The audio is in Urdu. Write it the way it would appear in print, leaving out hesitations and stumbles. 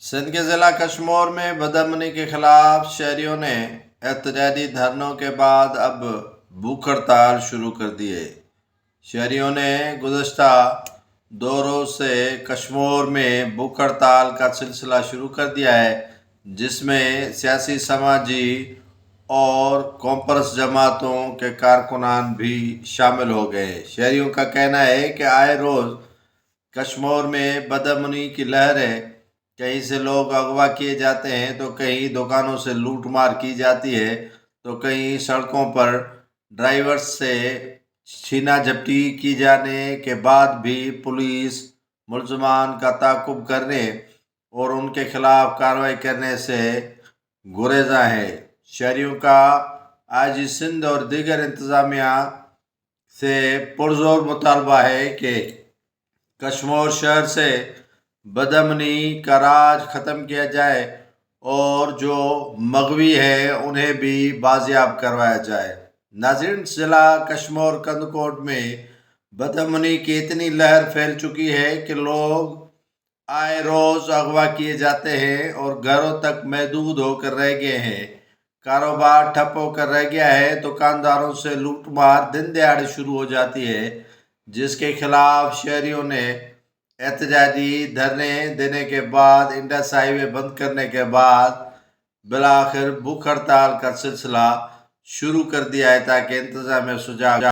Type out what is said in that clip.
سندھ کے ضلع کشمور میں بدامنی کے خلاف شہریوں نے احتجاجی دھرنوں کے بعد اب بھوک ہڑتال شروع کر دی ہے۔ شہریوں نے گزشتہ 2 روز سے کشمور میں بھوک ہڑتال کا سلسلہ شروع کر دیا ہے، جس میں سیاسی، سماجی اور کانفرنس جماعتوں کے کارکنان بھی شامل ہو گئے۔ شہریوں کا کہنا ہے کہ آئے روز کشمور میں بدامنی کی لہر ہے۔ کہیں سے لوگ اغوا کیے جاتے ہیں تو کہیں دکانوں سے لوٹ مار کی جاتی ہے تو کہیں سڑکوں پر ڈرائیورز سے چھینا جھپٹی کی جانے کے بعد بھی پولیس ملزمان کا تعاقب کرنے اور ان کے خلاف کارروائی کرنے سے گریزاں ہے۔ شہریوں کا آج سندھ اور دیگر انتظامیہ سے پرزور مطالبہ ہے کہ کشمور شہر سے بدامنی کا راج ختم کیا جائے اور جو مغوی ہیں انہیں بھی بازیاب کروایا جائے۔ ناظرین، ضلع کشمور کندکوٹ میں بدامنی کی اتنی لہر پھیل چکی ہے کہ لوگ آئے روز اغوا کیے جاتے ہیں اور گھروں تک محدود ہو کر رہ گئے ہیں۔ کاروبار ٹھپ ہو کر رہ گیا ہے۔ دکانداروں سے لوٹ مار دن دہاڑے شروع ہو جاتی ہے، جس کے خلاف شہریوں نے احتجاجی دھرنے دینے کے بعد انڈس ہائی وے بند کرنے کے بعد بالآخر بھوک ہڑتال کا سلسلہ شروع کر دیا ہے تاکہ انتظامیہ سجاگ